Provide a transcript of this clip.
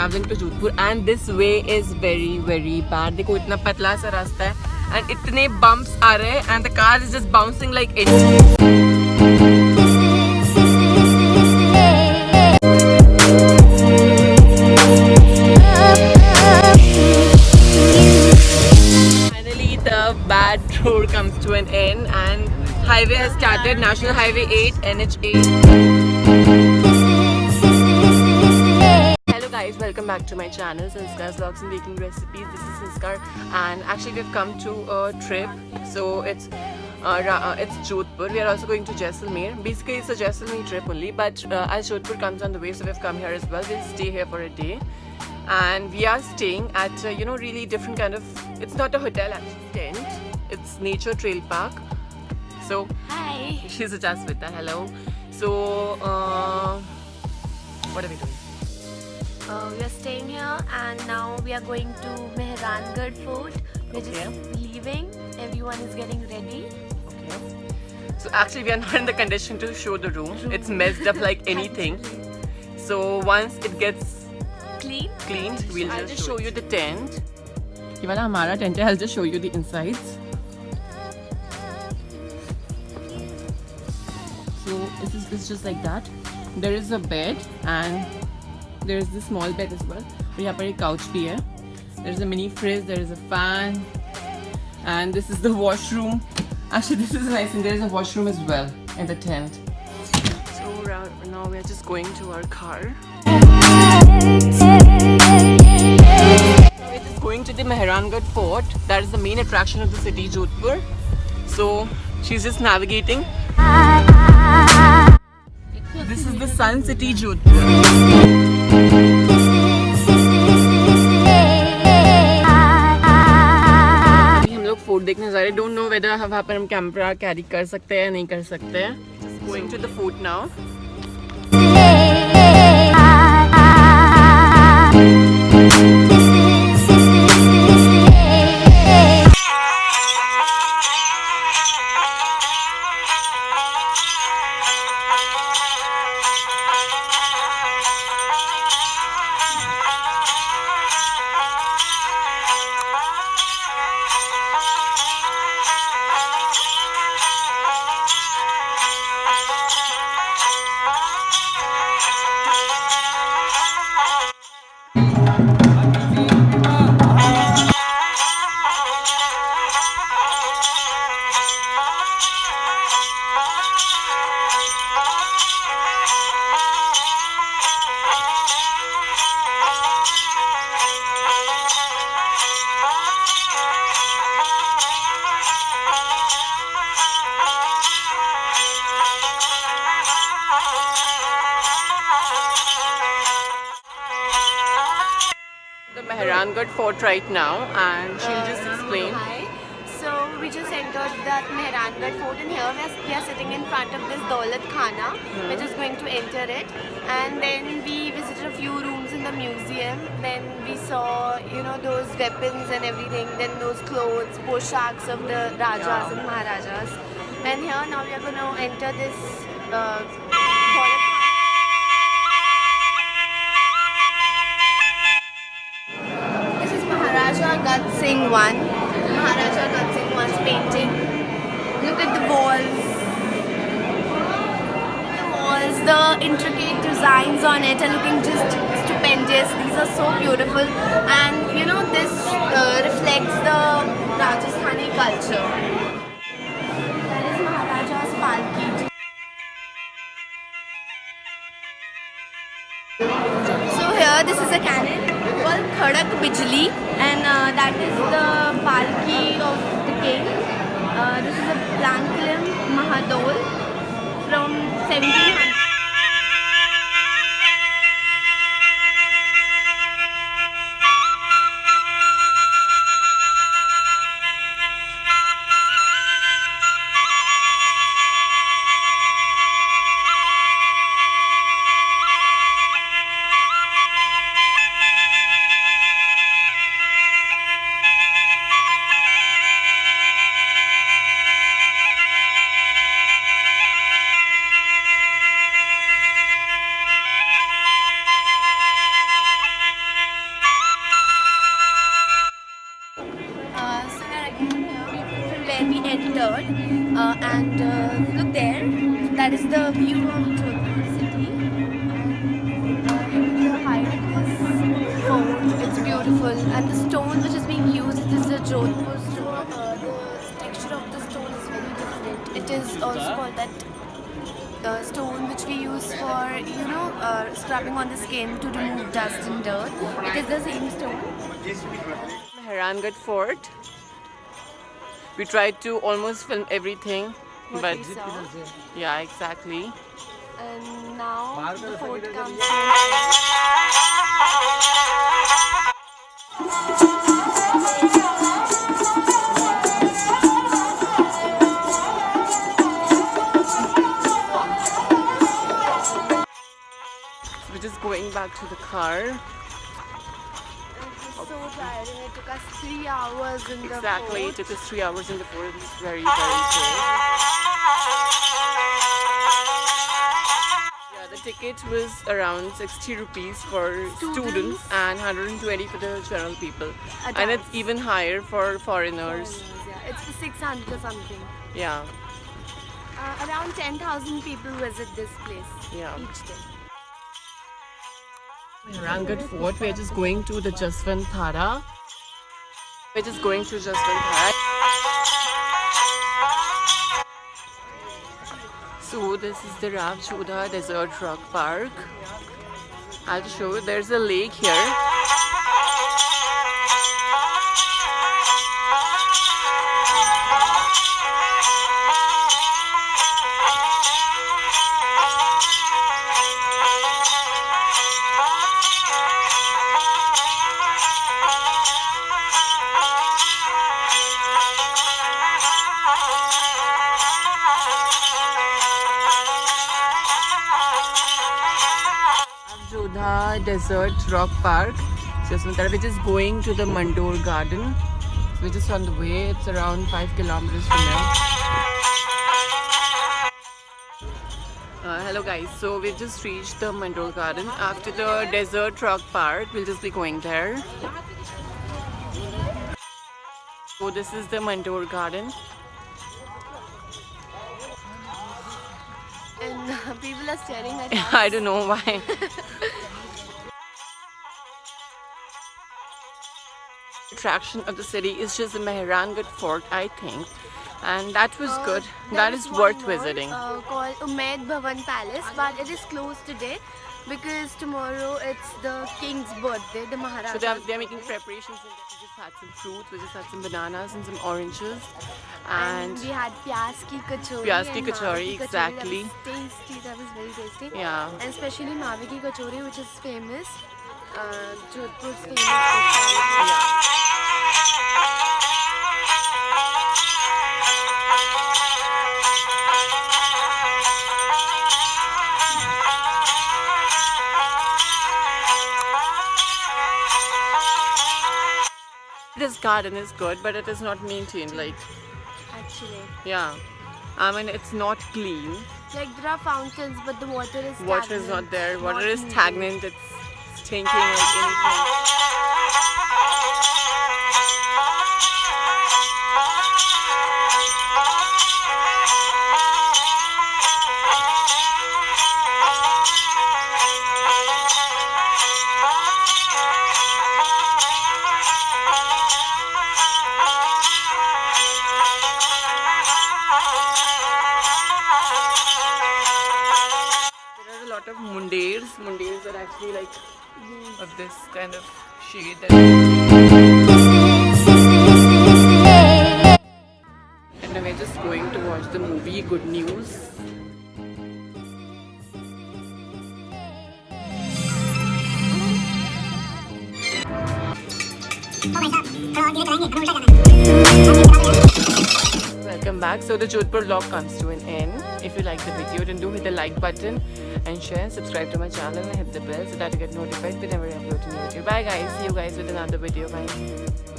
traveling to Jodhpur and this way is very very bad. देखो इतना पतला सा रास्ता है and इतने bumps आ रहे हैं and the car is just bouncing like anything. Bad road comes to an end and highway has started. National Highway 8 NH8. Hello guys, welcome back to my channel Sanskar's Vlogs and Baking Recipes. This is Sanskar and actually we've come to a trip. So it's Jodhpur. We are also going to Jaisalmer. Basically it's a Jaisalmer trip only, but as Jodhpur comes on the way, so we've come here as well. We'll stay here for a day. And we are staying at really different kind of, it's not a hotel actually, tent, it's nature trail park. So hi, she's a Jasmita. Hello. So what are we doing? We are staying here and now we are going to Mehrangarh fort. We're just leaving, everyone is getting ready. Okay, so actually we are not in the condition to show the room. It's messed up like anything. So once it gets cleaned, we'll just show you the tent. ये वाला हमारा tent है. I'll just show you the insides. So it's just like that. There is a bed and there is this small bed as well. और यहाँ पर एक couch भी है. There is a mini fridge. There is a fan, and this is the washroom. Actually, this is nice, and there is a washroom as well in the tent. So now we are just going to our car. We're just going to the Mehrangarh fort. That is the main attraction of the city, Jodhpur. So she's just navigating. This is the Sun City, Jodhpur. अभी हम लोग fort देखने जा रहे हैं. Don't know whether वहाँ पर हम कैमरा कैरी कर सकते हैं या नहीं कर सकते हैं. Just going to the fort now. Mehrangarh fort right now and she'll just explain. Hi. So we just entered that Mehrangarh fort and here we are sitting in front of this Daulat Khana. We're just going to enter it and then we visited a few rooms in the museum. Then we saw those weapons and everything, then those clothes, poshaks of the Rajas and Maharajas. And here now we are going to enter this Daulat Khana. Maharaja Gat Singh I's painting. Look at the walls. The intricate designs on it are looking just stupendous. These are so beautiful, and this reflects the Rajasthani culture. That is Maharaja's palki. So here, this is a cannon called Khadak Bijli, and that is the palki of the king. This is a Blankilim Mahadol from 1700. where we entered. And look there, that is the view of Jodhpur city. And the height of this fort, it's beautiful. And the stone which is being used is the Jodhpur stone. The texture of the stone is very different. It is also called that stone which we use for, scrubbing on the skin to remove dust and dirt. It is the same stone. Mehrangarh Fort. We tried to almost film everything, What but we saw. yeah, exactly. And now the fort comes We're just going back to the car. It was so tiring. It took us 3 hours in the Exactly, it fort. took us 3 hours in the fort. It was very, very cold. Yeah, the ticket was around 60 rupees for students and 120 for the general people. And it's Adults. even higher for foreigners. Yeah, it's 600 or something. Yeah, Around 10,000 people visit this place yeah. each day. Mehrangarh Fort, we're just going to the Jaswantthara. We're just going to Jaswantthara. So this is the Ravchoda Desert Rock Park. I'll show you, there's a lake here. Ravchoda Desert Rock Park, Jaswantthara, which is going to the Mandor Garden. So we're just on the way. It's around 5 kilometers from now. Hello guys, so we've just reached the Mandor Garden. After the Desert Rock Park, we'll just be going there. So this is the Mandor Garden. And people are staring at us. I don't know why. Attraction of the city is just the Mehrangarh Fort, I think, and that was good. That is one worth more, visiting. Called Umaid Bhavan Palace, but it is closed today because tomorrow it's the king's birthday, the Maharaja. So they're making preparations. And we just had some fruit, we just had some bananas and some oranges, and we had pyaz ki kachori. Pyaz ki and kachori, mawe ki exactly. That was tasty. That was very tasty. yeah. And especially mawe ki kachori, which is famous. Jodhpur's famous specialty. This garden is good, but it is not maintained. Like, Actually, yeah, I mean it's not clean. like there are fountains, but the water is stagnant. Water is not there. Water not is moving. stagnant. It's stinking like anything. There are a lot of mundirs. Mundirs are actually like of this kind of shade. And now we're just going to watch the movie Good News. Welcome back. So the Jodhpur vlog comes to an end. If you like the video, then do hit the like button and share, subscribe to my channel and hit the bell so that you get notified whenever I upload a new video. Bye guys. See you guys with another video. Bye.